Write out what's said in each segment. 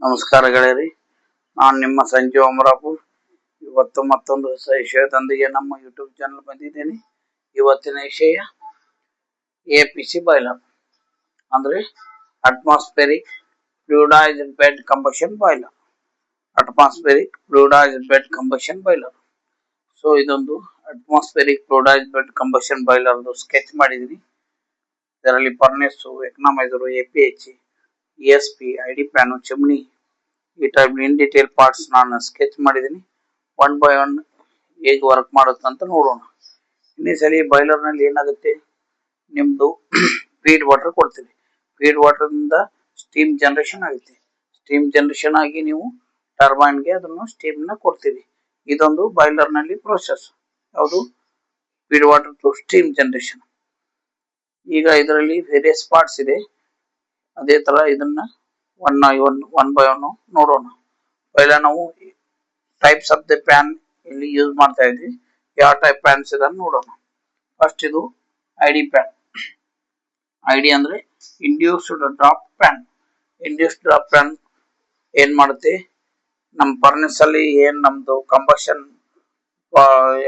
ನಮಸ್ಕಾರ ಗೆಳೆಯರಿ, ನಾನು ನಿಮ್ಮ ಸಂಜೀವ್ ಅಮರಾಪುರ್. ಇವತ್ತು ಮತ್ತೊಂದು ಹೊಸ ವಿಷಯದೊಂದಿಗೆ ನಮ್ಮ ಯೂಟ್ಯೂಬ್ ಚಾನಲ್ ಬಂದಿದ್ದೇನೆ. ಇವತ್ತಿನ ವಿಷಯ APC ಬಾಯ್ಲರ್ ಅಂದ್ರೆ atmospheric fluidised bed combustion boiler. Atmospheric fluidised bed combustion boiler. So ಇದೊಂದು atmospheric fluidised bed combustion boiler sketch ಮಾಡಿದೀನಿ. ಇದರಲ್ಲಿ furnace, economiser, APH, ESP, ID fan, chimney, ಈ ಟೈಪ್ ಇನ್ ಡೀಟೇಲ್ ಪಾರ್ಟ್ಸ್ ನಾನು sketch ಮಾಡಿದ್ದೀನಿ. One by one ಹೇಗೆ work ಮಾಡುತ್ತೆ ಅಂತ ನೋಡೋಣ. ಇನ್ನೊಂದ್ಸಲಿ ಬಾಯ್ಲರ್ ನಲ್ಲಿ ಏನಾಗುತ್ತೆ, ನಿಮ್ದು ಫೀಡ್ ವಾಟರ್ ಕೊಡ್ತೀವಿ. ಫೀಡ್ ವಾಟರ್ ಇಂದ ಸ್ಟೀಮ್ ಜನರೇಷನ್ ಆಗುತ್ತೆ. ಸ್ಟೀಮ್ ಜನರೇಷನ್ ಆಗಿ ನೀವು ಟರ್ಬೈನ್ ಗೆ ಅದನ್ನು ಸ್ಟೀಮ್ ನ ಕೊಡ್ತೀವಿ. ಇದೊಂದು ಬಾಯ್ಲರ್ ನಲ್ಲಿ ಪ್ರೋಸೆಸ್. ಯಾವುದು? Feed water to steam generation. ಈಗ ಇದರಲ್ಲಿ ವೇರಿಯಸ್ ಪಾರ್ಟ್ಸ್ ಇದೆ. ಅದೇ ತರ ಇದನ್ನ ಒನ್ ಬೈ ಒನ್ ನೋಡೋಣ. ಪೈಲ ನಾವು ಟೈಪ್ಸ್ ಆಫ್ ದ ಪ್ಯಾನ್ ಇಲ್ಲಿ ಯೂಸ್ ಮಾಡ್ತಾ ಇದ್ವಿ. ಯಾವ ಟೈಪ್ ಪ್ಯಾನ್ಸ್ ಇದೆ ನೋಡೋಣ. ಫಸ್ಟ್ ಇದು ID ಪ್ಯಾನ್. ID ಅಂದ್ರೆ induced drop PAN. Induced drop PAN ಏನ್ ಮಾಡುತ್ತೆ, ನಮ್ಮ ಫರ್ನೆಸ್ ಅಲ್ಲಿ ಏನ್ ನಮ್ದು ಕಂಬಷನ್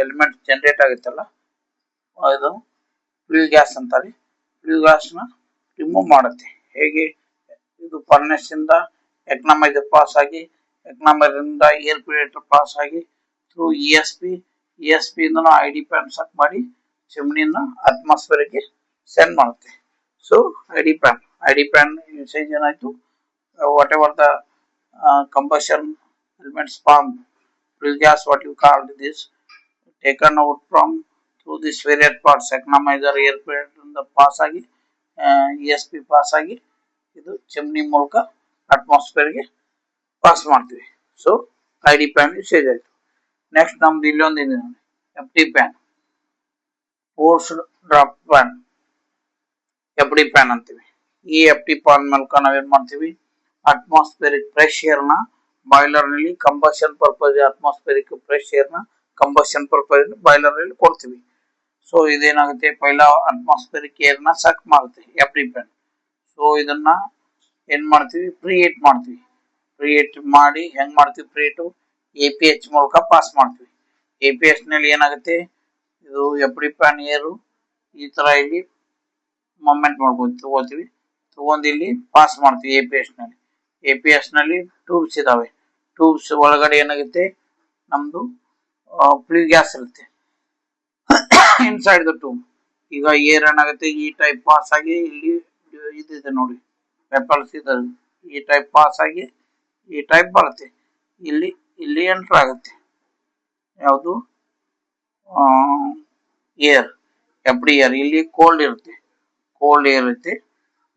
ಎಲಿಮೆಂಟ್ ಜನರೇಟ್ ಆಗುತ್ತಲ್ಲ, ಅದು ಫ್ಲೂ ಗ್ಯಾಸ್ ಅಂತಾರೆ. ಫ್ಲೂ ಗ್ಯಾಸ್ ನ ರಿಮೂವ್ ಮಾಡುತ್ತೆ. ಹೇಗೆ? ಇದು ಫರ್ನೆಸ್ ಇಂದ ಎಕನಾಮೈಸರ್ ಪಾಸ್ ಆಗಿ, ಎಕನಾಮೈಸರ್ ಇಂದ ಏರ್ ಪ್ಯೂರಿಫೈಯರ್ ಪಾಸ್ ಆಗಿ ಥ್ರೂ ESP ಇಂದ ID ಪ್ಯಾನ್ ಸಕ್ ಮಾಡಿ ಚಿಮ್ನಿನ ಅಟ್ಮಾಸ್ಫಿಯರ್ ಗೆ ಸೆಂಡ್ ಮಾಡುತ್ತೆ. ಸೊ ID ಪ್ಯಾನ್ ಯೂಸೇಜ್ ಏನಾಯ್ತು, what ever the combustion elements formed, flue gas what you call this, taken out from through this various parts, economizer, air purifier pass ಆಗಿ ESP pass ಆಗಿ ಇದು chimney ಮೂಲಕ atmosphere ಗೆ pass ಮಾಡ್ತೀವಿ. So ID PAN usage ಆಯ್ತು. Next ನಮ್ದು ಇಲ್ಲೊಂದು ಇದೆ, FD PAN, forced drop PAN, FD PAN ಅಂತೀವಿ. ಈ FD ಪ್ಯಾನ್ ಮೂಲಕ ನಾವೇನ್ ಮಾಡ್ತೀವಿ, ಅಟ್ಮಾಸ್ಫಿಯರಿಕ್ ಫ್ರೆಶ್ ಏರ್ ನ ಬಾಯ್ಲರ್ ನಲ್ಲಿ combustion purpose, atmospheric fresh air ನ ಕಂಬಷನ್ ಪರ್ಪಸ್ ಬಾಯ್ಲರ್ ನಲ್ಲಿ ಕೊಡ್ತೀವಿ. ಸೊ ಇದೇನಾಗುತ್ತೆ, ಪೈಲ ಅಟ್ಮಾಸ್ಫಿಯರಿಕ್ ಏರ್ ನ ಸಕ್ ಮಾಡುತ್ತೆ FD ಪ್ಯಾನ್. ಸೊ ಇದನ್ನ ಏನ್ ಮಾಡ್ತೀವಿ, ಪ್ರೀಹೀಟ್ ಮಾಡ್ತೀವಿ. ಪ್ರೀಹೀಟ್ ಮಾಡಿ ಹೆಂಗ್ ಮಾಡ್ತೀವಿ, ಪ್ರೀಹೀಟ್ APH ಮೂಲಕ ಪಾಸ್ ಮಾಡ್ತೀವಿ. APH ನಲ್ಲಿ ಏನಾಗುತ್ತೆ, ಇದು FD ಪ್ಯಾನ್ ಏರು ಈ ತರ ಇಲ್ಲಿ ಮೂವ್ಮೆಂಟ್ ಮಾಡ್ಬೋದು, ತಗೊಂಡು ಇಲ್ಲಿ ಪಾಸ್ ಮಾಡ್ತೀವಿ APH ನಲ್ಲಿ ಟ್ಯೂಬ್ಸ್ ಇದಾವೆ. ಟ್ಯೂಬ್ಸ್ ಒಳಗಡೆ ಏನಾಗುತ್ತೆ, ನಮ್ದು ಫ್ಲೂ ಗ್ಯಾಸ್ ಇರುತ್ತೆ ಇನ್ಸೈಡ್ ದ ಟ್ಯೂಬ್. ಈಗ ಏರ್ ಏನಾಗುತ್ತೆ, ಈ ಟೈಪ್ ಪಾಸ್ ಆಗಿ ಇಲ್ಲಿ ಇದಿದೆ ನೋಡಿ, ಪೆಪಲ್ಸ್ ಇದೆ, ಈ ಟೈಪ್ ಪಾಸ್ ಆಗಿ ಈ ಟೈಪ್ ಬರುತ್ತೆ, ಇಲ್ಲಿ ಎಂಟರ್ ಆಗುತ್ತೆ. ಯಾವುದು? Air, FD air. ಇಲ್ಲಿ ಕೋಲ್ಡ್ ಇರುತ್ತೆ.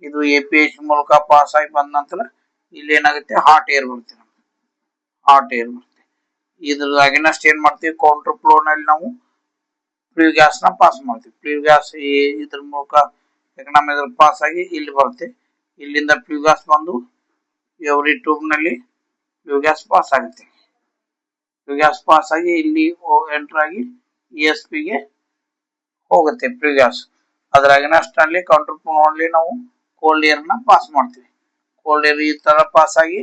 ಇದು APH ಮೂಲಕ ಪಾಸ್ ಆಗಿ ಬಂದ ನಂತರ ಇಲ್ಲಿ ಏನಾಗುತ್ತೆ, ಹಾಟ್ ಏರ್ ಬರುತ್ತೆ. ಇದ್ರ ಅಗೇನೆಸ್ಟ್ ಏನ್ ಮಾಡ್ತೀವಿ, ಕೌಂಟರ್ ಫ್ಲೋ ನಲ್ಲಿ ನಾವು ಫ್ಲೂ ಗ್ಯಾಸ್ ನ ಪಾಸ್ ಮಾಡ್ತೀವಿ. ಫ್ಲೂ ಗ್ಯಾಸ್ ಇದ್ರ ಮೂಲಕ ಎಕನಾಮೈಸರ್ ಪಾಸ್ ಆಗಿ ಇಲ್ಲಿ ಬರುತ್ತೆ. ಇಲ್ಲಿಂದ ಫ್ಲೂ ಗ್ಯಾಸ್ ಬಂದು ಎವ್ರಿ ಟ್ಯೂಬ್ ನಲ್ಲಿ ಫ್ಲೂ ಗ್ಯಾಸ್ ಪಾಸ್ ಆಗುತ್ತೆ. ಫ್ಲೂ ಗ್ಯಾಸ್ ಪಾಸ್ ಆಗಿ ಇಲ್ಲಿ ಎಂಟರ್ ಆಗಿ ESP ಗೆ ಹೋಗುತ್ತೆ ಫ್ಲೂ ಗ್ಯಾಸ್. ಅದರ ಅಗೇನೆಸ್ಟ್ ನಲ್ಲಿ ಕೌಂಟರ್ ಫ್ಲೋ ನಲ್ಲಿ ನಾವು ಕೋಲ್ಡ್ ಏರ್ ನ ಪಾಸ್ ಮಾಡ್ತೀವಿ. ಕೋಲ್ಡ್ ಏರ್ ಈ ತರ ಪಾಸ್ ಆಗಿ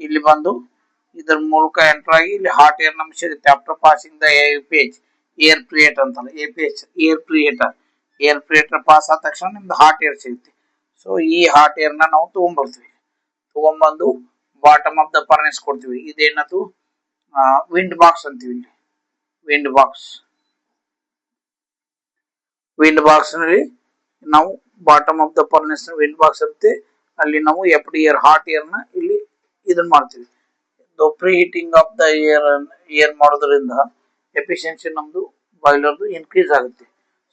ಇಲ್ಲಿ ಬಂದು ಇದ್ರ ಮೂಲಕ ಎಂಟರ್ ಆಗಿ ಇಲ್ಲಿ ಹಾಟ್ ಏರ್ ನಮ್ಗೆ ಸಿಗುತ್ತೆ. After passing the APH, air preheat ಅಂತಾರೆ. APH ಏರ್ ಪ್ರಿಯೇಟರ್ ಪಾಸ್ ಆದ ತಕ್ಷಣ ನಿಮ್ದು ಹಾಟ್ ಏರ್ ಸಿಗುತ್ತೆ. ಸೊ ಈ ಹಾಟ್ ಏರ್ ನ ನಾವು ತಗೊಂಡ್ಬಂದು ಬಾಟಮ್ ಆಫ್ ದ ಫರ್ನೆಸ್ ಕೊಡ್ತೀವಿ. ಇದೇನದು ವಿಂಡ್ ಬಾಕ್ಸ್ ಅಂತೀವಿ. ವಿಂಡ್ ಬಾಕ್ಸ್ ನಲ್ಲಿ ನಾವು bottom of the furnace wind box ಇರುತ್ತೆ. ಅಲ್ಲಿ ನಾವು FD ಏರ್, ಹಾಟ್ ಏರ್ ನ ಇಲ್ಲಿ ಇದನ್ನ ಮಾಡ್ತೀವಿ. Pre heating of the air ಮಾಡೋದ್ರಿಂದ ಎಫಿಷಿಯನ್ಸಿ ನಮ್ದು ಬಾಯ್ಲರ್ದು ಇನ್ಕ್ರೀಸ್ ಆಗುತ್ತೆ.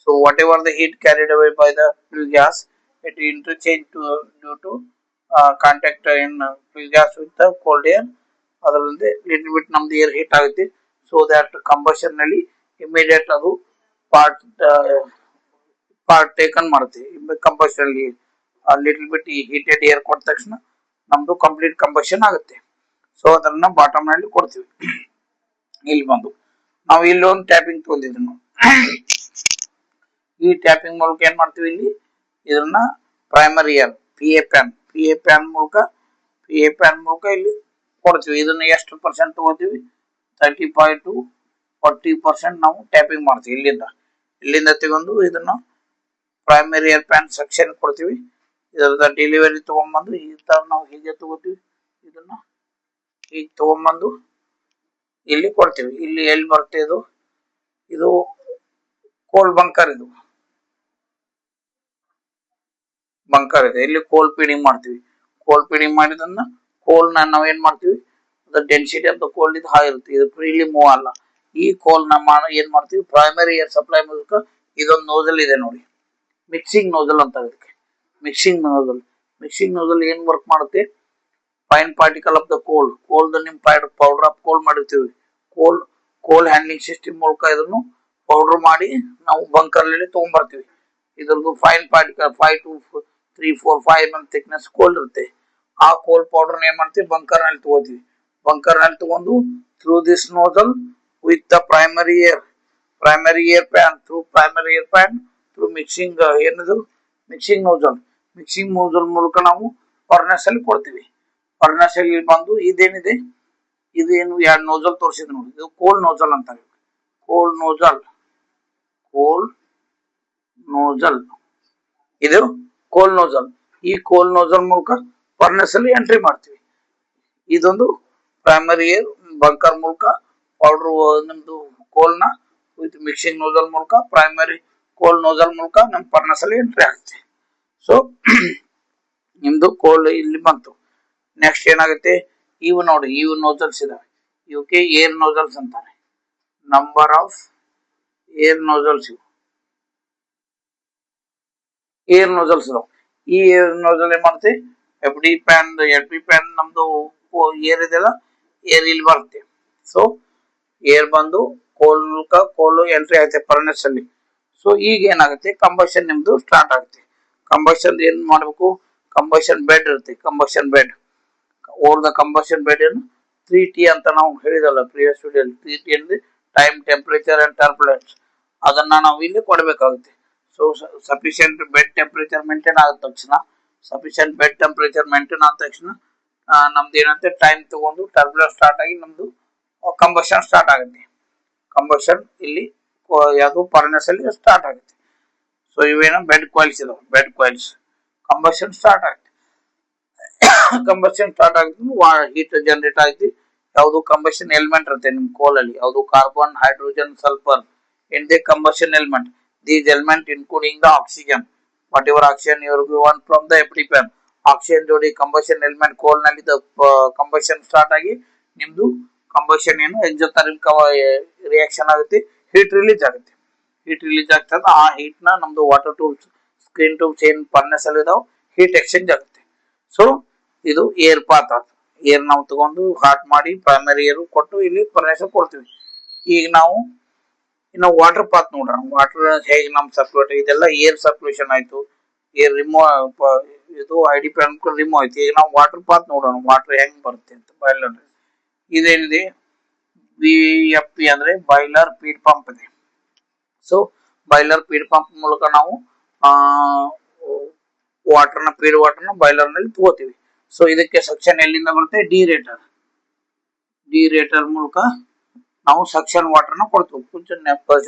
So whatever the heat carried away by the flue gas, it interchange due to contact in flue gas with the cold air. ಅದರಿಂದ little bit ನಮ್ದು air heat ಆಗುತ್ತೆ. So that combustion ನಲ್ಲಿ immediate ಅದು part taken ಮಾಡುತ್ತೆ. Combustion little bit heated air ಕೊಟ್ಟ ತಕ್ಷಣ ನಮ್ದು complete combustion ಆಗುತ್ತೆ. ಸೊ ಅದನ್ನ ಬಾಟಮ್ ನಲ್ಲಿ ಕೊಡ್ತೀವಿ. ಇಲ್ಲಿ ಬಂದು ನಾವು ಇಲ್ಲೊಂದು ಟ್ಯಾಪಿಂಗ್ ತಗೊಂಡಿದ್ವಿ ನಾವು. ಈ ಟ್ಯಾಪಿಂಗ್ ಮೂಲಕ ಏನ್ ಮಾಡ್ತೀವಿ, ಇಲ್ಲಿ ಇದನ್ನ ಪ್ರೈಮರಿ ಏರ್ PA ಪ್ಯಾನ್ ಮೂಲಕ ಎ ಪ್ಯಾನ್ ಮೂಲಕ ಇಲ್ಲಿ ಕೊಡ್ತೀವಿ. ಇದನ್ನ ಎಷ್ಟು ಪರ್ಸೆಂಟ್ ತಗೋತೀವಿ? 35 to 40% ನಾವು ಟ್ಯಾಪಿಂಗ್ ಮಾಡ್ತೀವಿ. ಇಲ್ಲಿಂದ ತಗೊಂಡು ಇದನ್ನ ಪ್ರೈಮರಿ ಏರ್ ಪ್ಯಾನ್ ಸೆಕ್ಷನ್ ಕೊಡ್ತೀವಿ. ಇದರದ ಡೆಲಿವರಿ ತಗೊಂಡ್ಬಂದು ಈ ತರ ನಾವು ಹೀಗೆ ತಗೋತೀವಿ. ಇದನ್ನ ಈಗ ತಗೊಂಡ್ಬಂದು ಇಲ್ಲಿ ಕೊಡ್ತೀವಿ. ಇಲ್ಲಿ ಎಲ್ಲಿ ಬರುತ್ತೆ ಇದು ಕೋಲ್ ಬಂಕರ್. ಇದು ಬಂಕರ್ ಇದೆ. ಇಲ್ಲಿ ಕೋಲ್ ಫೀಡಿಂಗ್ ಮಾಡ್ತೀವಿ. ಕೋಲ್ ಫೀಡಿಂಗ್ ಮಾಡಿದನ್ನ ಕೋಲ್ ನಾವ್ ಏನ್ ಮಾಡ್ತೀವಿ, ದ ಡೆನ್ಸಿಟಿ ಆಫ್ ದ ಕೋಲ್ ಇದು ಹೈ ಇರುತ್ತೆ. ಇದು ಫ್ರೀಲಿ ಮೂವ್ ಅಲ್ಲ. ಈ ಕೋಲ್ ಏನ್ ಮಾಡ್ತೀವಿ, ಪ್ರೈಮರಿ ಏರ್ ಸಪ್ಲೈ ಮೂಲಕ ಇದೊಂದು ನೋಜಲ್ ಇದೆ ನೋಡಿ, ಮಿಕ್ಸಿಂಗ್ ನೋಜಲ್ ಅಂತ ಇದಕ್ಕೆ. ಮಿಕ್ಸಿಂಗ್ ನೋಜಲ್ ಏನ್ ವರ್ಕ್ ಮಾಡುತ್ತೆ, ಫೈನ್ ಪಾರ್ಟಿಕಲ್ ಆಫ್ ದ ಕೋಲ್ ನಿಮ್ ಪೌಡರ್ ಆಫ್ ಕೋಲ್ ಮಾಡಿರ್ತೀವಿ. ಕೋಲ್ ಹ್ಯಾಂಡ್ಲಿಂಗ್ ಸಿಸ್ಟಮ್ ಮೂಲಕ ಇದನ್ನು ಪೌಡರ್ ಮಾಡಿ ನಾವು ಬಂಕರ್ ಅಲ್ಲಿ ತಗೊಂಡ್ಬರ್ತೀವಿ. ಇದ್ರದ್ದು fine particle 5 to 3, 4, 5 mm thickness ಕೋಲ್ ಇರುತ್ತೆ. ಆ ಕೋಲ್ ಪೌಡರ್ ಏನ್ ಮಾಡ್ತೀವಿ, ಬಂಕರ್ ನಲ್ಲಿ ತಗೋತೀವಿ. ಬಂಕರ್ ನಲ್ಲಿ ತಗೊಂಡು through this nozzle with the primary air fan through mixing nozzle ಮೂಲಕ ನಾವು ಫರ್ನೆಸ್ ಅಲ್ಲಿ ಕೊಡ್ತೀವಿ. ಫರ್ನೆಸ್ ಅಲ್ಲಿ ಬಂದು ಇದೇನಿದೆ, ಇದೇನು ಎರಡು ನೋಜಲ್ ತೋರಿಸಿದ್ ನೋಡಿ, ಇದು ಕೋಲ್ ನೋಜಲ್ ಅಂತಾರೆ. ಕೋಲ್ ನೋಜಲ್ ಈ ಕೋಲ್ ನೋಜಲ್ ಮೂಲಕ ಫರ್ನೆಸ್ ಅಲ್ಲಿ ಎಂಟ್ರಿ ಮಾಡ್ತೀವಿ. ಇದೊಂದು ಪ್ರೈಮರಿ ಏರ್ ಬಂಕರ್ ಮೂಲಕ ಪೌಡರ್ ನಿಮ್ದು ಕೋಲ್ ನ ವಿತ್ ಮಿಕ್ಸಿಂಗ್ ನೋಜಲ್ ಮೂಲಕ ಪ್ರೈಮರಿ ಕೋಲ್ ನೋಜಲ್ ಮೂಲಕ ನಮ್ ಫರ್ನೆಸ್ ಅಲ್ಲಿ ಎಂಟ್ರಿ ಆಗುತ್ತೆ. ಸೊ ನಿಮ್ದು ಕೋಲ್ ಇಲ್ಲಿ ಬಂತು. ನೆಕ್ಸ್ಟ್ ಏನಾಗುತ್ತೆ, ಇವು ನೋಜಲ್ಸ್ ಇದಾವೆ. ಇವಕ್ಕೆ ಏರ್ ನೋಜಲ್ಸ್ ಅಂತಾರೆ. ನಂಬರ್ ಆಫ್ ಏರ್ ನೋಜಲ್ಸ್ ಇದಾವೆ. ಈ ಏರ್ ನೋಜಲ್ ಏನ್ ಮಾಡುತ್ತೆ, ಎಫ್ ಡಿ ಪ್ಯಾನ್ ನಮ್ದು ಏರ್ ಇದೆಲ್ಲ, ಏರ್ ಇಲ್ಲಿ ಬರುತ್ತೆ. ಸೊ ಏರ್ ಬಂದು ಕೋಲ್ ಎಂಟ್ರಿ ಆಗುತ್ತೆ ಫರ್ನೆಸ್ ಅಲ್ಲಿ. ಸೊ ಈಗ ಏನಾಗುತ್ತೆ, ಕಂಬಷನ್ ನಿಮ್ದು ಸ್ಟಾರ್ಟ್ ಆಗುತ್ತೆ. ಕಂಬಷನ್ ಏನ್ ಮಾಡ್ಬೇಕು, ಕಂಬಷನ್ ಬೆಡ್ ಇರುತ್ತೆ. ಓವರ್ ದ ಕಂಬಷನ್ ಬೆಡ್ ಏನು 3T ಅಂತ ನಾವು ಹೇಳಿದಲ್ಲ ಪ್ರಿವಿಯಸ್ ವಿಡಿಯೋಲಿ. 3T ಅಂದ್ರೆ ಟೈಮ್, ಟೆಂಪರೇಚರ್ ಅಂಡ್ ಟರ್ಬುಲೆನ್ಸ್. ಅದನ್ನ ನಾವು ಇಲ್ಲಿ ಕೊಡಬೇಕಾಗುತ್ತೆ. So sufficient bed temperature maintain ಆದ ತಕ್ಷಣ ನಮ್ದು ಏನಂತೆ, ಟೈಮ್ ತಗೊಂಡು ಟರ್ಬುಲೆನ್ಸ್ ಸ್ಟಾರ್ಟ್ ಆಗಿ ನಮ್ದು ಕಂಬಷನ್ ಸ್ಟಾರ್ಟ್ ಆಗುತ್ತೆ. ಕಂಬಷನ್ ಇಲ್ಲಿ ಯಾವುದು ಫರ್ನೆಸ್ ಅಲ್ಲಿ ಸ್ಟಾರ್ಟ್ ಆಗುತ್ತೆ. ಸೊ ಇವೇನು ಬೆಡ್ ಕಾಯಿಲ್ಸ್ ಕಂಬಷನ್ ಸ್ಟಾರ್ಟ್ ಆಗುತ್ತೆ. ಹೀಟ್ ಜನರೇಟ್ ಆಗಿ ಯಾವುದು ಕಂಬಷನ್ ಎಲಿಮೆಂಟ್ ಇರುತ್ತೆ ನಿಮ್ ಕೋಲ್ ಅಲ್ಲಿ, ಯಾವುದು carbon, hydrogen, sulphur in the combustion element. These element including the oxygen, whatever oxygen you want from the FD pan, oxygen ಜೋಡಿ combustion element ಕೋಲ್ ನಲ್ಲಿ ಕಂಬಷನ್ ಸ್ಟಾರ್ಟ್ ಆಗಿ ನಿಮ್ದು ಕಂಬಷನ್ ಏನು ಎಕ್ಸೋಥರ್ಮಿಕ್ ರಿಯಾಕ್ಷನ್ ಆಗುತ್ತೆ, ಹೀಟ್ ರಿಲೀಸ್ ಆಗುತ್ತೆ. ಆ ಹೀಟ್ ನ ನಮ್ದು ವಾಟರ್ ಟ್ಯೂಬ್ಸ್, ಸ್ಕ್ರೀನ್ ಟ್ಯೂಬ್ಸ್ ಏನ್ ಫರ್ನೆಸ್ ಅಲ್ಲಿ ಇದಾವೆ, ಹೀಟ್ ಎಕ್ಸ್ಚೇಂಜ್ ಆಗುತ್ತೆ. ಸೊ ಇದು ಏರ್ ಪಾತ್. ಏರ್ ನಾವು ತಗೊಂಡು ಹಾಟ್ ಮಾಡಿ ಪ್ರೈಮರಿ ಏರ್ ಕೊಟ್ಟು ಇಲ್ಲಿ ಫರ್ನೆಸ್ ಕೊಡ್ತೀವಿ. ಈಗ ನಾವು ಇನ್ನು ವಾಟರ್ ಪಾತ್ ನೋಡೋಣ. ವಾಟರ್ ಹೇಗೆ ನಮ್ ಸರ್ಕ್ಯುಲೇಟ್, ಇದೆಲ್ಲ ಏರ್ ಸರ್ಕ್ಯುಲೇಷನ್ ಆಯ್ತು, ಏರ್ ಇದು ಐಡಿ ಪ್ಯಾನ್ ರಿಮೂವ್ ಆಯ್ತು. ಈಗ ನಾವು ವಾಟರ್ ಪಾತ್ ನೋಡೋಣ, ವಾಟರ್ ಹೆಂಗ್ ಬರುತ್ತೆ ಅಂತ. ಬಾಯ್ಲರ್ ಇದೇನಿದೆ, BFP ಅಂದ್ರೆ ಬಾಯ್ಲರ್ ಫೀಡ್ ಪಂಪ್ ಇದೆ. ಸೊ ಬಾಯ್ಲರ್ ಫೀಡ್ ಪಂಪ್ ಮೂಲಕ ನಾವು ಫೀಡ್ ವಾಟರ್ನ ಬಾಯ್ಲರ್ ನಲ್ಲಿ ತಗೋತೀವಿ. ಸೊ ಇದಕ್ಕೆ ಸೆಕ್ಷನ್ ಎಲ್ಲಿಂದ ಬರುತ್ತೆ, ಡಿರೇಟರ್ ಮೂಲಕ ನಾವು ಸೆಕ್ಷನ್ ವಾಟರ್ನ ಕೊಡ್ತೀವಿ.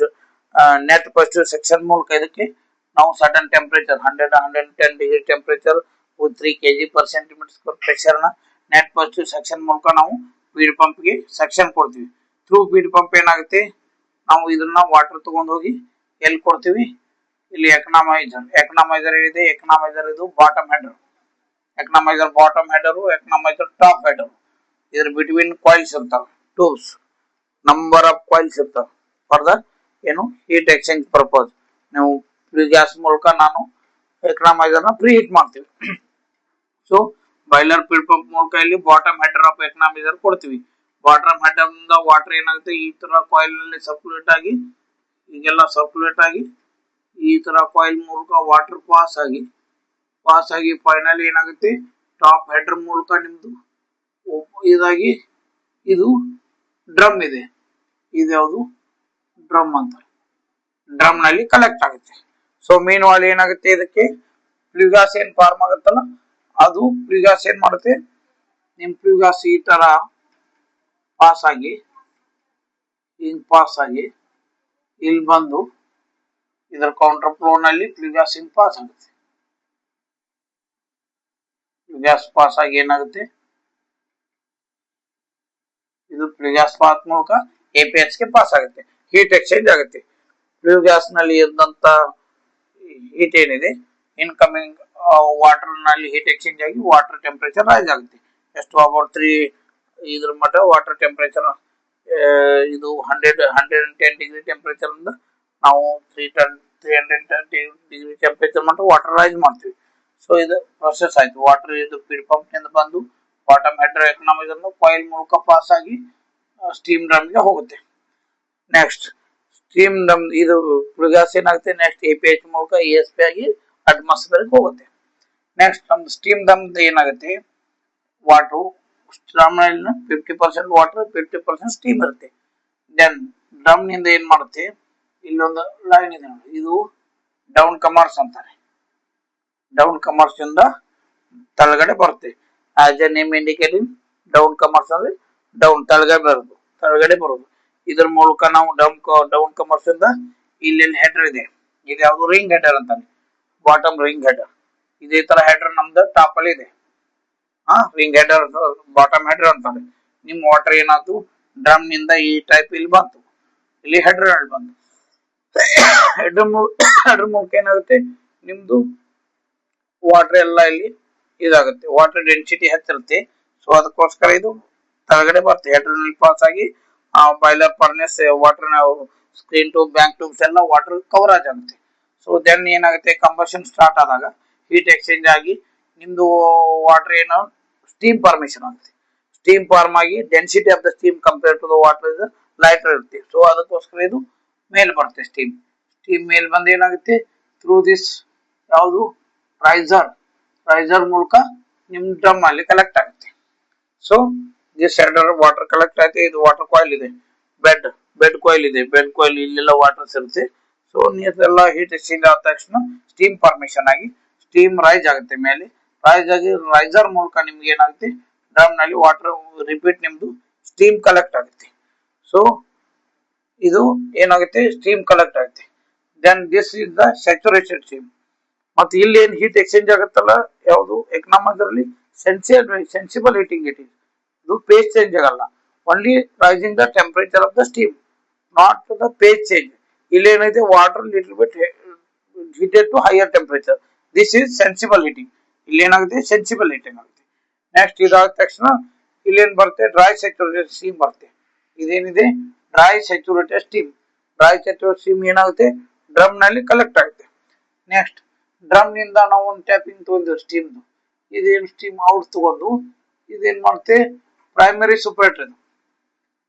ನೆಟ್ ಫಸ್ಟ್ ಸೆಕ್ಷನ್ ಮೂಲಕ ಇದಕ್ಕೆ ನಾವು sudden temperature 110 degree temperature 3 kg/cm² pressure ನ ನೆಟ್ ಫಸ್ಟ್ ಸೆಕ್ಷನ್ ಮೂಲಕ ನಾವು ಫೀಡ್ ಪಂಪ್ ಗೆ ಸೆಕ್ಷನ್ ಕೊಡ್ತೀವಿ. ಥ್ರೂ ಫೀಡ್ ಪಂಪ್ ಏನಾಗುತ್ತೆ, ನಾವು ಇದನ್ನ ವಾಟರ್ ತಗೊಂಡು ಹೋಗಿ ಎಲ್ಲಿ ಕೊಡ್ತೀವಿ, ಇಲ್ಲಿ ಎಕನಾಮೈಸರ್ ಇದೆ. ಎಕನಾಮೈಸರ್ ಇದು bottom header, economiser top header. ಇದ್ರ ಬಿಟ್ವೀನ್ ಕಾಯಿಲ್ಸ್ ಇರ್ತಾವೆ, ಟ್ಯೂಬ್ಸ್, ನಂಬರ್ ಆಫ್ ಕಾಯಿಲ್ಸ್ ಇರ್ತಾವೆ ಫಾರ್ ದ ಏನು ಹೀಟ್ ಎಕ್ಸ್ಚೇಂಜ್ ಪರ್ಪಸ್. ನೀವು ಫ್ರೀ ಗ್ಯಾಸ್ ಮೂಲಕ ನಾನು ಎಕನಾಮೈಸರ್ ನ ಪ್ರೀ ಹೀಟ್ ಮಾಡ್ತೀವಿ. ಸೊ ಬಾಯ್ಲರ್ ಫೀಡ್ ಪಂಪ್ ಮೂಲಕ ಇಲ್ಲಿ ಬಾಟಮ್ ಹೆಡರ್ ಆಫ್ ಎಕನಾಮೈಸರ್ ಕೊಡ್ತೀವಿ. ಬಾಟಮ್ ಹೆಡರ್ ನಿಂದ ವಾಟರ್ ಏನಾಗುತ್ತೆ, ಈ ತರ ಕಾಯಿಲ್ ನಲ್ಲಿ ಸರ್ಕ್ಯುಲೇಟ್ ಆಗಿ ಈ ತರ ಕಾಯಿಲ್ ಮೂಲಕ ವಾಟರ್ ಪಾಸ್ ಆಗಿ ಫೈನಲಿ ಏನಾಗುತ್ತೆ, ಟಾಪ್ ಹೆಡರ್ ಮೂಲಕ ನಿಮ್ದು ಇದು ಡ್ರಮ್ ಇದೆ. ಇದ್ಯಾವುದು ಡ್ರಮ್ ಅಂತ, ಡ್ರಮ್ ನಲ್ಲಿ ಕಲೆಕ್ಟ್ ಆಗುತ್ತೆ. ಸೊ ಮೀನ್ ವಾಲ್ ಏನಾಗುತ್ತೆ, ಇದಕ್ಕೆ ಫ್ಲೂ ಗ್ಯಾಸ್ ಏನ್ ಫಾರ್ಮ್ ಆಗುತ್ತಲ್ಲ, ಅದು ಫ್ಲೂ ಗ್ಯಾಸ್ ಏನ್ ಮಾಡುತ್ತೆ, ನಿಮ್ ಫ್ಲೂ ಗ್ಯಾಸ್ ಈ ತರ ಪಾಸ್ ಆಗಿ ಹಿಂಗ್ ಪಾಸ್ ಆಗಿ ಇಲ್ಲಿ ಬಂದು ಇದರ ಕೌಂಟರ್ ಫ್ಲೋ ನಲ್ಲಿ ಫ್ಲೂ ಗ್ಯಾಸ್ ಹಿಂಗ್ ಪಾಸ್ ಆಗುತ್ತೆ. ಫ್ಲೂ ಗ್ಯಾಸ್ ಪಾಸ್ ಆಗಿ ಏನಾಗುತ್ತೆ, ಇದು ಫ್ಲೂ ಗ್ಯಾಸ್ ಪಾಸ್ ಮೂಲಕ APH ಗೆ ಪಾಸ್ ಆಗುತ್ತೆ, ಹೀಟ್ ಎಕ್ಸ್ಚೇಂಜ್ ಆಗುತ್ತೆ. ಫ್ಲೂ ಗ್ಯಾಸ್ ನಲ್ಲಿ ಇದ್ದಂತ ಹೀಟ್ ಏನಿದೆ ಇನ್ಕಮಿಂಗ್ ವಾಟರ್ ನಲ್ಲಿ ಹೀಟ್ ಎಕ್ಸ್ಚೇಂಜ್ ಆಗಿ ವಾಟರ್ ಟೆಂಪರೇಚರ್ ರೈಸ್ ಆಗುತ್ತೆ. ಎಷ್ಟು ಅಬೌಟ್ 3 ಇದ್ರ ಮಟ್ಟ ವಾಟರ್ ಟೆಂಪರೇಚರ್ ಇದು 110 ಡಿಗ್ರಿ ಟೆಂಪರೇಚರ್ ಇಂದ ನಾವು 330 ಡಿಗ್ರಿ ಟೆಂಪರೇಚರ್ ಮಟ್ಟ ವಾಟರ್ ರೈಸ್ ಮಾಡ್ತೀವಿ. ಸೊ ಇದು ಪ್ರೊಸೆಸ್ ಆಯ್ತು. ವಾಟರ್ ಇದು ಫೀಡ್ ಪಂಪ್ ನಿಂದ ಬಂದು ಬಾಟಮ್ ಹೆಡರ್ ಎಕನಾಮಿಕ್ ಕಾಯಿಲ್ ಮೂಲಕ ಪಾಸ್ ಆಗಿ ಸ್ಟೀಮ್ ಡ್ರಮ್ ಗೆ ಹೋಗುತ್ತೆ. ನೆಕ್ಸ್ಟ್ ಸ್ಟೀಮ್ ಡ್ರಮ್ ಇದು ಫ್ಲೂ ಗ್ಯಾಸ್ ಏನಾಗುತ್ತೆ, ನೆಕ್ಸ್ಟ್ APH ಮೂಲಕ ESP ಆಗಿ ಅಟ್ಮಾಸ್ಫಿಯರ್ ಹೋಗುತ್ತೆ. ನೆಕ್ಸ್ಟ್ ನಮ್ದು ಸ್ಟೀಮ್ ಡ್ರಮ್ ಏನಾಗುತ್ತೆ, ವಾಟರ್ ಡ್ರಮ್ ನಲ್ಲಿ 50% ವಾಟರ್ 50% ಸ್ಟೀಮ್ ಇರುತ್ತೆ. ದೆನ್ ಡ್ರಮ್ ನಿಂದ ಏನ್ ಮಾಡುತ್ತೆ, ಇಲ್ಲೊಂದು ಲೈನ್ ಇದೆ ನೋಡಿ, ಇದು ಡೌನ್ ಕಮರ್ಸ್ ಅಂತಾರೆ. ಡೌನ್ ಕಮರ್ಸ್ ಇಂದ ತಳಗಡೆ ಬರುತ್ತೆ. As A name indicating down comers ಅಂದ್ರೆ ಡೌನ್ ತಳಗಡೆ ಬರೋದು. ಇದ್ರ ಮೂಲಕ ನಾವು ಡೌನ್ ಕಮರ್ಸ್ ಇಂದ ಇಲ್ಲಿ ಹೆಡರ್ ಇದೆ, ಇದು ಯಾವ್ದು ರಿಂಗ್ ಹೆಡರ್ ಅಂತಾನೆ, ಬಾಟಮ್ ರಿಂಗ್ ಹೆಡರ್. ಇದೇ ತರ ಹೆಡರ್ ನಮ್ದು ಟಾಪ್ ಅಲ್ಲಿ ಇದೆ, ರಿಂಗ್ ಹೆಡರ್ ಬಾಟಮ್ ಹೆಡರ್ ಅಂತಾರೆ. ನಿಮ್ ವಾಟರ್ ಏನಾಯ್ತು ಡ್ರಮ್ ನಿಂದ ಈ ಟೈಪ್ ಇಲ್ಲಿ ಬಂತು, ಇಲ್ಲಿ ಹೆಡರ್ ಬಂತು. ಹೆಡರ್ ಮೂಲಕ ಏನಾಗುತ್ತೆ, ನಿಮ್ದು ವಾಟರ್ ಎಲ್ಲ ಇಲ್ಲಿ ಇದಾಗುತ್ತೆ, ವಾಟರ್ ಡೆನ್ಸಿಟಿ ಹೆಚ್ಚಿರುತ್ತೆ. ಸೊ ಅದಕ್ಕೋಸ್ಕರ ಇದು ಕೆಳಗಡೆ ಬರುತ್ತೆ, ಹೆಡರ್ ನಲ್ಲಿ ಪಾಸ್ ಆಗಿ boiler furnace water screen tube bank tubes ಎಲ್ಲ ವಾಟರ್ ಕವರೇಜ್ ಆಗುತ್ತೆ. ಸೊ ದೆನ್ ಏನಾಗುತ್ತೆ, ಕಂಬಷನ್ ಸ್ಟಾರ್ಟ್ ಆದಾಗ ಹೀಟ್ ಎಕ್ಸ್ಚೇಂಜ್ ಆಗಿ ನಿಮ್ದು ವಾಟರ್ ಏನೋ ಸ್ಟೀಮ್ ಫಾರ್ಮೇಶನ್ ಆಗುತ್ತೆ. ಸ್ಟೀಮ್ ಫಾರ್ಮ್ ಆಗಿ density of the steam compare to the water is lighter ಇರುತ್ತೆ. ಸೊ ಅದಕ್ಕೋಸ್ಕರ ಇದು ಮೇಲ್ ಬರುತ್ತೆ. ಸ್ಟೀಮ್ ಮೇಲ್ ಬಂದು ಏನಾಗುತ್ತೆ, ಥ್ರೂ ದಿಸ್ ಯಾವುದು ರೈಸರ್ ಮೂಲಕ ನಿಮ್ ಡ್ರಮ್ ಅಲ್ಲಿ ಕಲೆಕ್ಟ್ ಆಗುತ್ತೆ. So this header water collect ಆಯ್ತು. ಇದು ವಾಟರ್ ಕಾಯಿಲ್ ಇದೆ, ಬೆಡ್ ಕಾಯಿಲ್ ಇದೆ, ಬೆಡ್ ಕಾಯಿಲ್ ಇಲ್ಲೆಲ್ಲ ವಾಟರ್ಸ್ ಇರುತ್ತೆ. ಸೊ ನೀರೆಲ್ಲ ಹೀಟ್ ಎಕ್ಸ್ಚೇಂಜ್ ಆದ ತಕ್ಷಣ ಸ್ಟೀಮ್ ಫಾರ್ಮೇಶನ್ ಆಗಿ ಸ್ಟೀಮ್ ರೈಸ್ ಆಗುತ್ತೆ ಮೇಲೆ. ರೈಸ್ ಆಗಿ ರೈಸರ್ ಮೂಲಕ ನಿಮ್ಗೆ ಏನಾಗುತ್ತೆ, ಡ್ರಮ್ ನಲ್ಲಿ ವಾಟರ್ ರಿಪೀಟ್ ನಿಮ್ದು ಸ್ಟೀಮ್ ಕಲೆಕ್ಟ್ ಆಗುತ್ತೆ. ಸೊ ಇದು ಏನಾಗುತ್ತೆ, ಸ್ಟೀಮ್ ಕಲೆಕ್ಟ್ ಆಗುತ್ತೆ. Then this is the saturated steam. ಮತ್ತೆ ಇಲ್ಲಿ ಏನ್ ಹೀಟ್ ಎಕ್ಸ್ಚೇಂಜ್ ಆಗುತ್ತಲ್ಲ, ಯಾವುದು economically sensible heating it is. ಇದು ಪೇಸ್ ಚೇಂಜ್ ಆಗಲ್ಲ, only rising the temperature of the steam, not the phase change. ಇಲ್ಲಿ ಏನೈತೆ, water little bit heated to higher temperature. This is sensible heating. ಇಲ್ಲಿ ಏನಾಗುತ್ತೆ, sensible heating ಆಗುತ್ತೆ. Next ಇದಾದ ತಕ್ಷಣ ಇಲ್ಲೇನ್ ಬರುತ್ತೆ, ಡ್ರೈ ಸ್ಯಾಚುರೇಟೆಡ್ ಸ್ಟೀಮ್ ಬರುತ್ತೆ. ಇದೇನಿದೆ, dry saturated steam. Dry saturated steam ಏನಾಗುತ್ತೆ, ಡ್ರಮ್ ನಲ್ಲಿ ಕಲೆಕ್ಟ್ ಆಗುತ್ತೆ. ನೆಕ್ಸ್ಟ್ ಡ್ರಮ್ ನಿಂದ ನಾವು ಒಂದು ಟ್ಯಾಪಿಂಗ್ ತಗೊಂಡು ಸ್ಟೀಮ್, ಇದೇನು ಸ್ಟೀಮ್ ಔಟ್ ತಗೊಂಡು ಇದೇನ್ ಮಾಡುತ್ತೆ, primary superheater.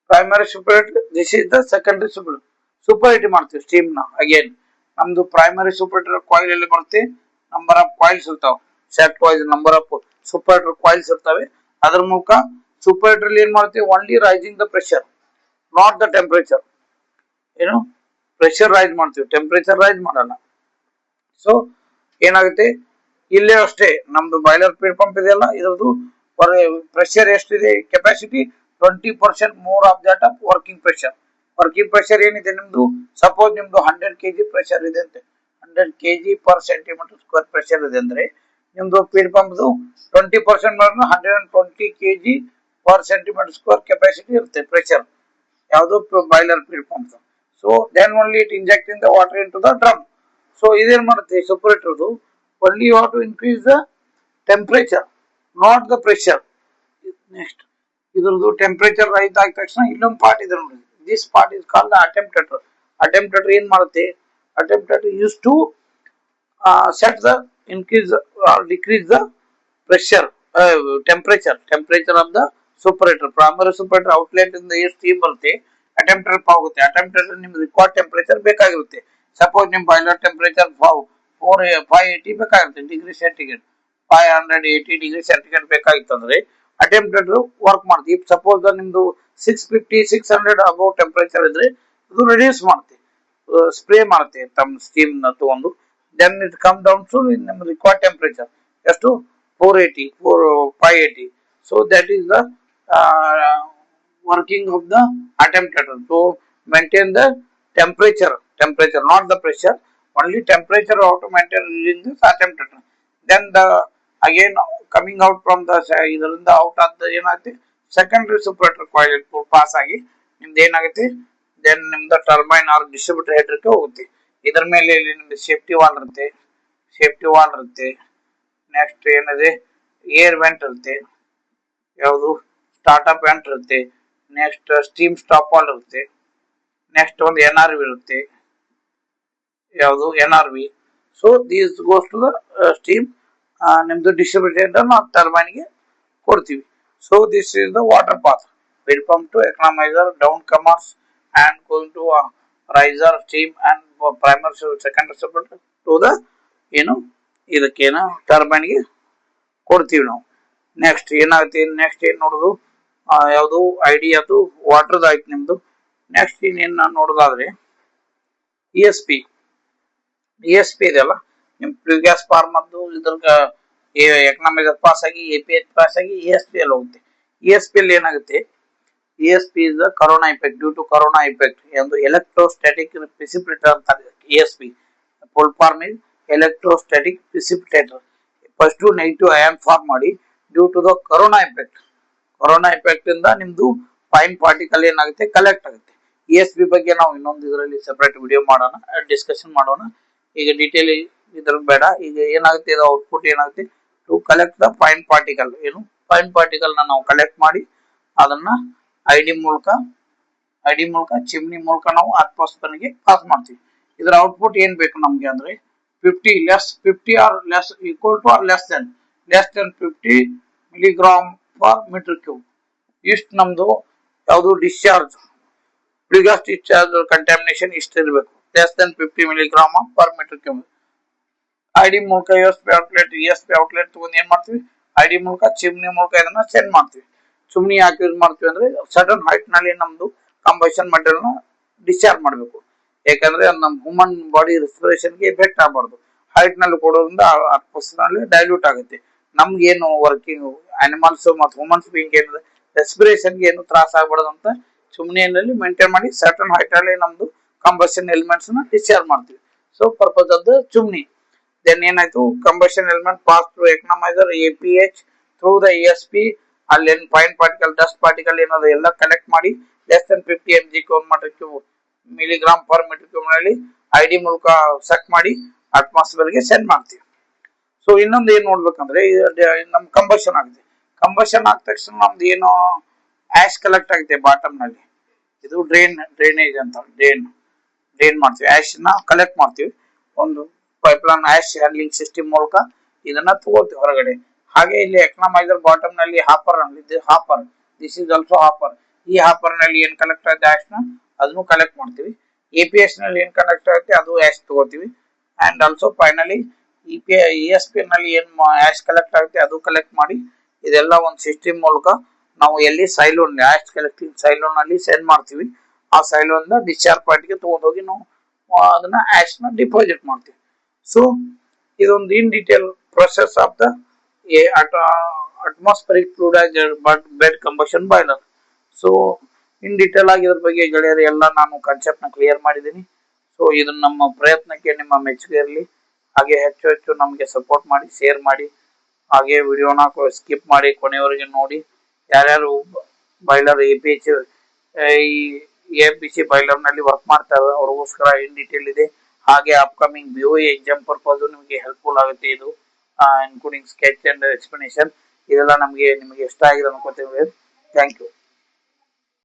Primary superheater, this is the secondary super heat ಮಾಡ್ತೀವಿ ಸ್ಟೀಮ್ ನ. ಅಗೇನ್ ನಮ್ದು ಪ್ರೈಮರಿ ಸೂಪರೇಟರ್ ಕಾಯಿಲ್ ಎಲ್ಲಿ ಬರುತ್ತೆ, ನಂಬರ್ ಆಫ್ ಕಾಯಿಲ್ಸ್ ಇರ್ತಾವೆ, set wise number of superheater coils ಇರ್ತವೆ. ಅದ್ರ ಮೂಲಕ ಸೂಪರೇಟರ್ ಏನ್ ಮಾಡ್ತೀವಿ, only rising the pressure, not the temperature. ಏನು ಪ್ರೆಷರ್ ರೈಸ್ ಮಾಡ್ತೀವಿ, ಟೆಂಪರೇಚರ್ ರೈಸ್ ಮಾಡಲ್ಲ. ಸೊ ಏನಾಗುತ್ತೆ, ಇಲ್ಲೇ ಅಷ್ಟೇ ನಮ್ದು ಬಾಯ್ಲರ್ ಫೀಡ್ ಪಂಪ್ ಇದೆಯಲ್ಲ, ಇದ್ರದ್ದು ಪ್ರೆಷರ್ ಎಷ್ಟಿದೆ, capacity 20% more of that of working pressure. Working pressure ಏನಿದೆ ನಿಮ್ದು, ಸಪೋಸ್ ನಿಮ್ದು 100 kg ಪ್ರೆಷರ್ ಇದೆ ಅಂತ, 100 kg per centimeter square pressure ಇದೆ ಅಂದ್ರೆ, ನಿಮ್ದು feed pump 20% 120 kg per centimeter square capacity ಇರುತ್ತೆ ಪ್ರೆಷರ್, ಯಾವುದು boiler feed pump. So then only it injecting the water into the drum. So ಇದೇನ್ ಮಾಡುತ್ತೆ, superheater only you have to increase the temperature, not the pressure. Next ಇದ್ರದ್ದು temperature rise ಆದ ತಕ್ಷಣ ಇನ್ನೊಂದು part ಇದೆ ನೋಡಿ, this part is called attemperator. Attemperator ಏನ್ ಮಾಡುತ್ತೆ, attemperator use to set the increase or decrease the pressure, temperature of the superator. Primary superator outlet ಇಂದ ಎಷ್ಟು ಸ್ಟೀಮ್ ಬರುತ್ತೆ, ಅಟೆಂಪ್ಟೇಟರ್ ಹೋಗುತ್ತೆ. ಅಟೆಂಪ್ಟೇಟರ್ ನಿಮ್ಗೆ ರಿಕ್ವೈರ್ಡ್ ಟೆಂಪರೇಚರ್ ಬೇಕಾಗಿರುತ್ತೆ. ಸಪೋಸ್ ನಿಮ್ ಬಾಯ್ಲರ್ ಟೆಂಪರೇಚರ್ 580 ಬೇಕಾಗಿರುತ್ತೆ ಡಿಗ್ರಿ ಸೆಂಟಿಗ್ರೇಡ್, 580 ಡಿಗ್ರಿ ಸೆಂಟಿಗ್ರೇಡ್ ಬೇಕಾಗಿತ್ತು ಅಂದ್ರೆ ಅಟೆಂಪ್ಟೇಟರ್ ವರ್ಕ್ ಮಾಡುತ್ತೆ. ಇಫ್ ಸಪೋಸ್ ನಿಮ್ದು 650 600 ಅಬೌವ್ ಟೆಂಪರೇಚರ್ ಇದ್ರೆ ಇದು ರಿಡ್ಯೂಸ್ ಮಾಡುತ್ತೆ, ಸ್ಪ್ರೇ ಮಾಡುತ್ತೆ ತಮ್ಮ ಸ್ಟೀಮ್ ನ ತಗೊಂಡು. then it come down to required temperature ಎಷ್ಟು 580. So that is the uh, working of the attempter to maintain the temperature, not the pressure, only temperature how to maintain using this attempter. Then the again coming out from the ಇದರಿಂದ out ಆದ ಏನಾಗುತ್ತೆ secondary separator coil pass ಆಗಿ ನಿಮ್ದು ಏನಾಗುತ್ತೆ then ನಿಮ್ದು turbine R distributor ಹೆಡ್ರಿಗೆ ಹೋಗುತ್ತೆ. ಇದರ ಮೇಲೆ ಇಲ್ಲಿ ನಿಮ್ದು ಸೇಫ್ಟಿ ವಾಲ್ ಇರುತ್ತೆ. ನೆಕ್ಸ್ಟ್ ಏನಿದೆ ಏರ್ ವೆಂಟ್ ಇರುತ್ತೆ, ಯಾವುದು ಸ್ಟಾರ್ಟ್ಅಪ್ ವೆಂಟ್ ಇರುತ್ತೆ. ನೆಕ್ಸ್ಟ್ ಸ್ಟೀಮ್ ಸ್ಟಾಪ್ ವಾಲ್ ಇರುತ್ತೆ. ನೆಕ್ಸ್ಟ್ ಒಂದು NRV ಇರುತ್ತೆ, ಯಾವುದು NRV. So these goes to the steam ನಿಮ್ದು ಡಿಸ್ಟ್ರಿಬ್ಯೂಟರ್ ನಾವು ಟರ್ಬೈನ್ಗೆ ಕೊಡ್ತೀವಿ. So this is the water path will pump to economiser downcomers and going to riser steam and primer secondary separator to the ಏನು ಇದಕ್ಕೇನು ಟರ್ಬೈನ್ಗೆ ಕೊಡ್ತೀವಿ ನಾವು. Next ಏನಾಗುತ್ತೆ, next ಏನು ನೋಡೋದು ಯಾವುದು ID ಅದು ವಾಟರ್ದು ಆಯ್ತು ನಿಮ್ದು. ನೆಕ್ಸ್ಟ್ ಇನ್ನೇನು ನೋಡೋದಾದ್ರೆ ESP ಇದೆಲ್ಲ ನಿಮ್ ಫ್ಲೂ ಗ್ಯಾಸ್ ಫಾರ್ಮ್ ಅದು ಇದ್ರ ಎಕನಾಮೈಸರ್ ಪಾಸ್ ಆಗಿ APH ಪಾಸ್ ಆಗಿ ESP ಅಲ್ಲಿ ಹೋಗುತ್ತೆ. ESP ಅಲ್ಲಿ ಏನಾಗುತ್ತೆ, ESP is the corona effect due to corona effect ಎಂದು ಎಲೆಕ್ಟ್ರೋಸ್ಟಾಟಿಕ್ ಪ್ರಿಸಿಪಿಟೇಟರ್ ಅಂತ ESP full form is electrostatic precipitator. First negative ion form ಮಾಡಿ due to the corona effect ಇಂದ ನಿಮ್ದು ಫೈನ್ ಪಾರ್ಟಿಕಲ್ ಏನಾಗುತ್ತೆ ಕಲೆಕ್ಟ್ ಆಗುತ್ತೆ. ESP ಬಗ್ಗೆ ನಾವು ಇನ್ನೊಂದು ಇದರಲ್ಲಿ ಸೆಪರೇಟ್ ವಿಡಿಯೋ ಮಾಡೋಣ, ಡಿಸ್ಕಷನ್ ಮಾಡೋಣ. ಈಗ ಡೀಟೇಲ್ ಇದ್ರ ಬೇಡ. ಈಗ ಏನಾಗುತ್ತೆ ಇದು ಔಟ್ಪುಟ್ ಏನಾಗುತ್ತೆ to collect the fine particle. ಏನು ಫೈನ್ ಪಾರ್ಟಿಕಲ್ ನಾವು ಕಲೆಕ್ಟ್ ಮಾಡಿ ಅದನ್ನ ID ಮೂಲಕ ಚಿಮ್ನಿ ಮೂಲಕ ನಾವು ಅಟ್ಮಾಸ್ಫಿಯರ್ ಗೆ ಪಾಸ್ ಮಾಡ್ತೀವಿ. ಇದರ ಔಟ್ಪುಟ್ ಏನ್ ಬೇಕು ನಮ್ಗೆ ಅಂದ್ರೆ 50 or less equal to or less than 50 milligram per metre cube. ಇಷ್ಟು ನಮ್ದು ಯಾವುದು discharge flue gas discharge contamination ಇಷ್ಟು ಇರಬೇಕು, less than 50 milligram per metre cube. ID ಮೂಲಕ ESP ಔಟ್ಲೆಟ್ ತಗೊಂಡು ಏನ್ ಮಾಡ್ತೀವಿ, ID ಮೂಲಕ ಚಿಮ್ನಿ ಮೂಲಕ ಇದನ್ನ ಸೆಂಡ್ ಮಾಡ್ತೀವಿ. ಚಿಮ್ನಿ ಯಾಕೆ ಯೂಸ್ ಮಾಡ್ತೀವಿ ಅಂದ್ರೆ ಸಡನ್ ಹೈಟ್ ನಲ್ಲಿ ನಮ್ದು ಕಂಬಷನ್ ಮೆಟೀರಿಯಲ್ ನ ಡಿಸ್ಚಾರ್ಜ್ ಮಾಡಬೇಕು. ಯಾಕಂದ್ರೆ ನಮ್ಮ ಹ್ಯೂಮನ್ ಬಾಡಿ ರೆಸ್ಪಿರೇಷನ್ ಗೆ ಎಫೆಕ್ಟ್ ಆಗಬಾರ್ದು. ಹೈಟ್ ನಲ್ಲಿ ಕೊಡೋದ್ರಿಂದ ಅಟ್ಮಾಸ್ಫಿಯರ್ ಡೈಲ್ಯೂಟ್ ಆಗುತ್ತೆ. ನಮ್ಗೆ ಏನು ವರ್ಕಿಂಗ್ ಅನಿಮಲ್ಸ್ ಮತ್ತು ಹ್ಯೂಮನ್ಸ್ ಬೀಯಿಂಗ್ ಏನಿದೆ ರೆಸ್ಪಿರೇಷನ್ ಗೆ ಏನು ತ್ರಾಸ ಆಗಬಾರ್ದು ಅಂತ ಚಿಮ್ನಿಯಲ್ಲಿ ಮೇಂಟೈನ್ ಮಾಡಿ ಸರ್ಟನ್ ಹೈಟ್ ಅಲ್ಲಿ ನಮ್ದು ಕಂಬಷನ್ ಎಲಿಮೆಂಟ್ಸ್ ನ ಡಿಸ್ಚಾರ್ಜ್ ಮಾಡ್ತೀವಿ. So purpose of the chimney. Then ಏನಾಯ್ತು, combustion element pass through economiser APH through the ESP. ಅಲ್ಲಿ ಏನು ಫೈನ್ ಪಾರ್ಟಿಕಲ್ ಡಸ್ಟ್ ಪಾರ್ಟಿಕಲ್ ಏನದು ಎಲ್ಲ ಕಲೆಕ್ಟ್ ಮಾಡಿ less than 50 milligram per metre cube ನಲ್ಲಿ ID ಮೂಲಕ ಸಕ್ ಮಾಡಿ ಅಟ್ಮಾಸ್ಫಿಯರ್ ಗೆ ಸೆಂಡ್ ಮಾಡ್ತೀವಿ. ಸೊ ಇನ್ನೊಂದು ಏನ್ ನೋಡ್ಬೇಕಂದ್ರೆ ನಮ್ ಕಂಬಷನ್ ಆಗಿದೆ. ಕಂಬಷನ್ ಆದ ತಕ್ಷಣ ನಮ್ದು ಏನು ಆಶ್ ಕಲೆಕ್ಟ್ ಆಗುತ್ತೆ ಬಾಟಮ್ ನಲ್ಲಿ. ಇದು ಡ್ರೈನೇಜ್ ಅಂತ ಡ್ರೈನ್ ಮಾಡ್ತೀವಿ. ಆಶ್ ನ ಕಲೆಕ್ಟ್ ಮಾಡ್ತೀವಿ. ಒಂದು ಪೈಪ್ಲೈನ್ ಆಶ್ ಹ್ಯಾಂಡ್ಲಿಂಗ್ ಸಿಸ್ಟಮ್ ಮೂಲಕ ಇದನ್ನ ತಗೋತೀವಿ ಹೊರಗಡೆ. ಹಾಗೆ ಇಲ್ಲಿ ಎಕನಾಮೈಸರ್ ಬಾಟಮ್ ನಲ್ಲಿ hopper this is also hopper. ಈ ಹಾಪರ್ ನಲ್ಲಿ ಏನ್ ಕಲೆಕ್ಟ್ ಆಗುತ್ತೆ ಆಶ್ ನ ಅದನ್ನು ಕಲೆಕ್ಟ್ ಮಾಡ್ತೀವಿ. APH ನಲ್ಲಿ ಏನ್ ಕಲೆಕ್ಟ್ ಆಗುತ್ತೆ ಅದು ಆಶ್ ತಗೋತೀವಿ. ಅಂಡ್ ಆಲ್ಸೋ ಫೈನಲಿ ESP ನಲ್ಲಿ ಏನ್ ಆಶ್ ಕಲೆಕ್ಟ್ ಆಗುತ್ತೆ ಅದು ಕಲೆಕ್ಟ್ ಮಾಡಿ ಇದೆಲ್ಲ ಒಂದು ಸಿಸ್ಟಮ್ ಮೂಲಕ ನಾವು ಎಲ್ಲಿ ಸೈಲೋನ್ ಆಶ್ ಕಲೆಕ್ಟಿಂಗ್ ಸೈಲೋನ್ ಅಲ್ಲಿ ಸೆಂಡ್ ಮಾಡ್ತೀವಿ. ಆ ಸೈಲೋನ್ ಡಿಸ್ಚಾರ್ಜ್ ಪಾಯಿಂಟ್ ಗೆ ತಗೊಂಡೋಗಿ ನಾವು ಅದನ್ನ ಆಶ್ ನ ಡಿಪಾಸಿಟ್ ಮಾಡ್ತೀವಿ. ಸೊ ಇದೊಂದು in detail process of the atmospheric fluid bed combustion boiler. So in detail ಆಗಿ ಇದ್ರ ಬಗ್ಗೆ ಗೆಳೆಯರು ಎಲ್ಲ ನಾನು ಕಾನ್ಸೆಪ್ಟ್ ನ ಕ್ಲಿಯರ್ ಮಾಡಿದ್ದೀನಿ. ಸೊ ಇದನ್ನ ನಮ್ಮ ಪ್ರಯತ್ನಕ್ಕೆ ನಿಮ್ಮ ಮೆಚ್ಚುಗೆ ಇರಲಿ. ಹಾಗೆ ಹೆಚ್ಚು ನಮಗೆ ಸಪೋರ್ಟ್ ಮಾಡಿ, ಶೇರ್ ಮಾಡಿ, ಹಾಗೆ ವಿಡಿಯೋನ ಸ್ಕಿಪ್ ಮಾಡಿ ಕೊನೆಯವರೆಗೆ ನೋಡಿ. ಯಾರ್ಯಾರು ಬಾಯ್ಲರ್ APH APC ಬಾಯ್ಲರ್ ನಲ್ಲಿ ವರ್ಕ್ ಮಾಡ್ತಾರೆ ಅವ್ರಿಗೋಸ್ಕರ ಇನ್ ಡೀಟೇಲ್ ಇದೆ. ಹಾಗೆ ಅಪ್ಕಮಿಂಗ್ BOE ಎಕ್ಸಾಮ್ ಪರ್ಪಸ್ ನಿಮಗೆ ಹೆಲ್ಪ್ಫುಲ್ ಆಗುತ್ತೆ ಇದು, ಇನ್ಕ್ಲೂಡಿಂಗ್ ಸ್ಕೆಚ್ ಅಂಡ್ ಎಕ್ಸ್ಪ್ಲನೇಷನ್. ಇದೆಲ್ಲ ನಿಮಗೆ ಇಷ್ಟ ಆಗಿದೆ ಅನ್ಕೋತೀವಿ. Thank you.